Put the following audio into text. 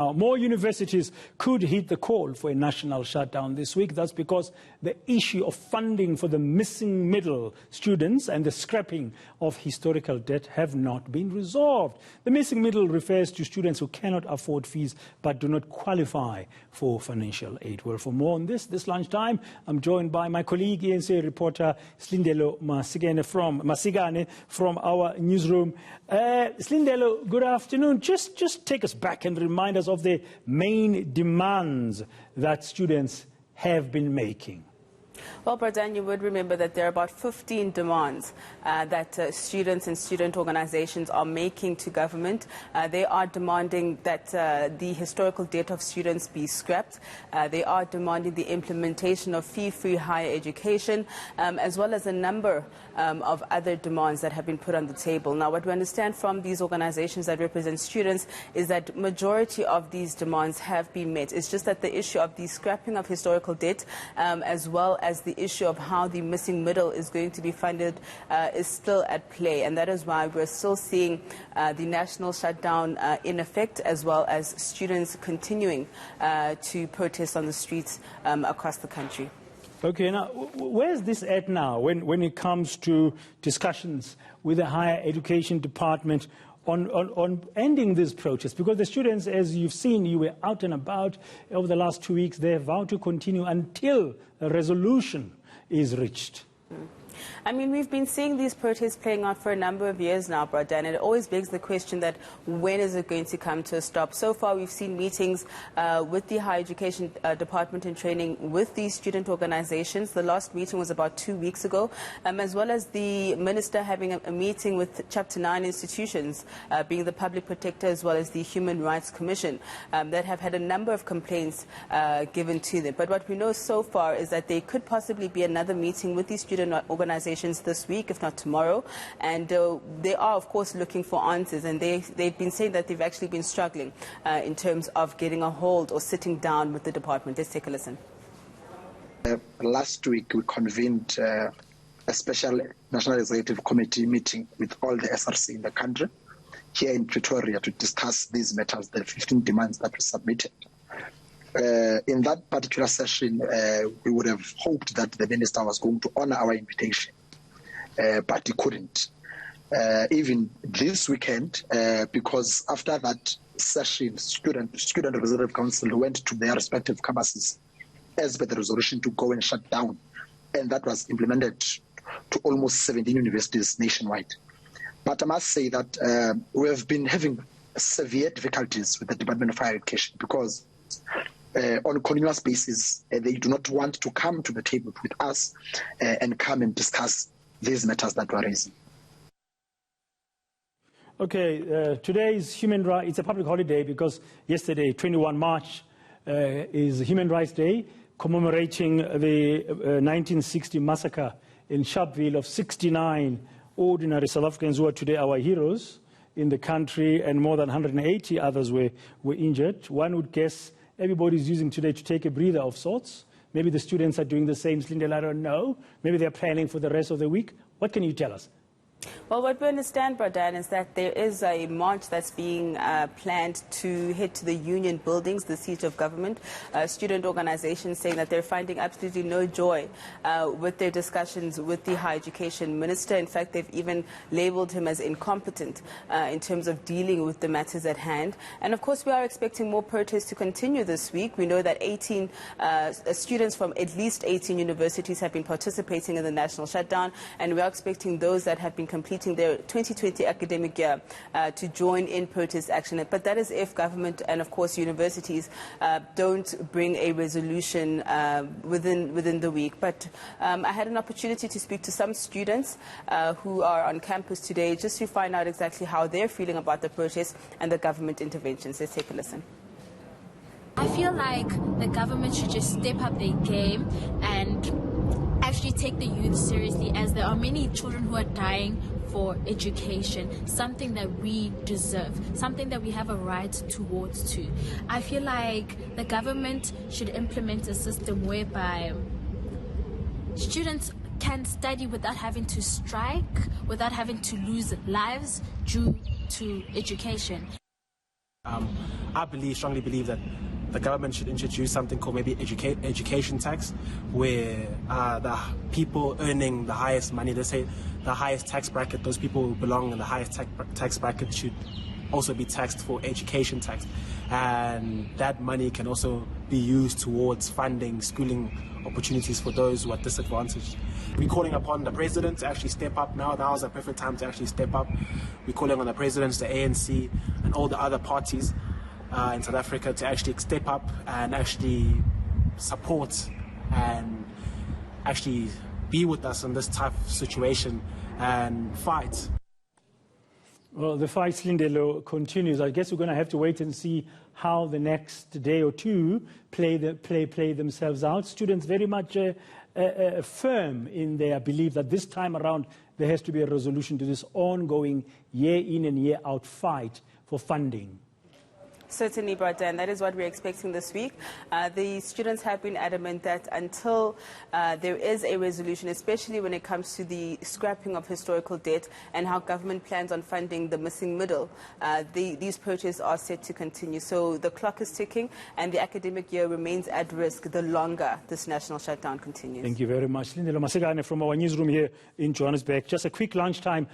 More universities could hit the call for a national shutdown this week. That's because the issue of funding for the missing middle students and the scrapping of historical debt have not been resolved. The missing middle refers to students who cannot afford fees but do not qualify for financial aid. Well, for more on this lunchtime, I'm joined by my colleague, eNCA reporter SILINDELO MASIKANE from our newsroom. SILINDELO, good afternoon. Just take us back and remind us of the main demands that students have been making. Well, Bradan, you would remember that there are about 15 demands that students and student organizations are making to government. They are demanding that the historical debt of students be scrapped. They are demanding the implementation of fee-free higher education, as well as a number of other demands that have been put on the table. Now, what we understand from these organizations that represent students is that majority of these demands have been met. It's just that the issue of the scrapping of historical debt, as well as the issue of how the missing middle is going to be funded is still at play, and that is why we're still seeing the national shutdown in effect, as well as students continuing to protest on the streets across the country. Okay, now, where's this at now when it comes to discussions with the higher education department on ending this protest? Because the students, as you've seen, you were out and about over the last 2 weeks, they have vowed to continue until a resolution is reached. I mean, we've been seeing these protests playing out for a number of years now, Brad, and it always begs the question that when is it going to come to a stop? So far, we've seen meetings with the Higher Education Department and Training with these student organizations. The last meeting was about 2 weeks ago, as well as the minister having a meeting with Chapter 9 institutions, being the Public Protector as well as the Human Rights Commission, that have had a number of complaints given to them. But what we know so far is that there could possibly be another meeting with these student organizations this week, if not tomorrow, and they are, of course, looking for answers, and they've been saying that they've actually been struggling in terms of getting a hold or sitting down with the department. Let's take a listen. Last week, we convened a special National Executive Committee meeting with all the SRC in the country here in Pretoria to discuss these matters, the 15 demands that we submitted. In that particular session, we would have hoped that the minister was going to honor our invitation, but he couldn't. Even this weekend, because after that session, Student Representative Council went to their respective campuses as per the resolution to go and shut down, and that was implemented to almost 17 universities nationwide. But I must say that we have been having severe difficulties with the Department of Higher Education because on a continuous basis, they do not want to come to the table with us and come and discuss these matters that we're raising. Okay, today is Human Rights. It's a public holiday because yesterday, 21 March, is Human Rights Day, commemorating the 1960 massacre in Sharpeville of 69 ordinary South Africans who are today our heroes in the country, and more than 180 others were injured. One would guess everybody's using today to take a breather of sorts. Maybe the students are doing the same. SILINDELO, I don't know. Maybe they're planning for the rest of the week. What can you tell us? Well, what we understand, Bradan, is that there is a march that's being planned to head to the union buildings, the seat of government. Student organizations saying that they're finding absolutely no joy with their discussions with the higher education minister. In fact, they've even labeled him as incompetent in terms of dealing with the matters at hand. And of course, we are expecting more protests to continue this week. We know that 18 students from at least 18 universities have been participating in the national shutdown, and we are expecting those that have been completing their 2020 academic year to join in protest action. But that is if government and, of course, universities don't bring a resolution within the week. But I had an opportunity to speak to some students who are on campus today just to find out exactly how they're feeling about the protest and the government interventions. Let's take a listen. I feel like the government should just step up their game and actually take the youth seriously, as there are many children who are dying for education, something that we deserve, something that we have a right towards to. I feel like the government should implement a system whereby students can study without having to strike, without having to lose lives due to education. I strongly believe that the government should introduce something called maybe education tax, where the people earning the highest money, let's say the highest tax bracket, those people who belong in the highest tax bracket should also be taxed for education tax. And that money can also be used towards funding schooling opportunities for those who are disadvantaged. We're calling upon the president to actually step up now. Now is the perfect time to actually step up. We're calling on the presidents, the ANC, and all the other parties in South Africa to actually step up and actually support and actually be with us in this tough situation and fight. Well, the fight, SILINDELO, continues. I guess we're going to have to wait and see how the next day or two play themselves out. Students very much firm in their belief that this time around there has to be a resolution to this ongoing year in and year out fight for funding. Certainly, Bradan, that is what we're expecting this week. The students have been adamant that until there is a resolution, especially when it comes to the scrapping of historical debt and how government plans on funding the missing middle, these protests are set to continue. So the clock is ticking and the academic year remains at risk the longer this national shutdown continues. Thank you very much. SILINDELO MASIKANE from our newsroom here in Johannesburg. Just a quick lunchtime.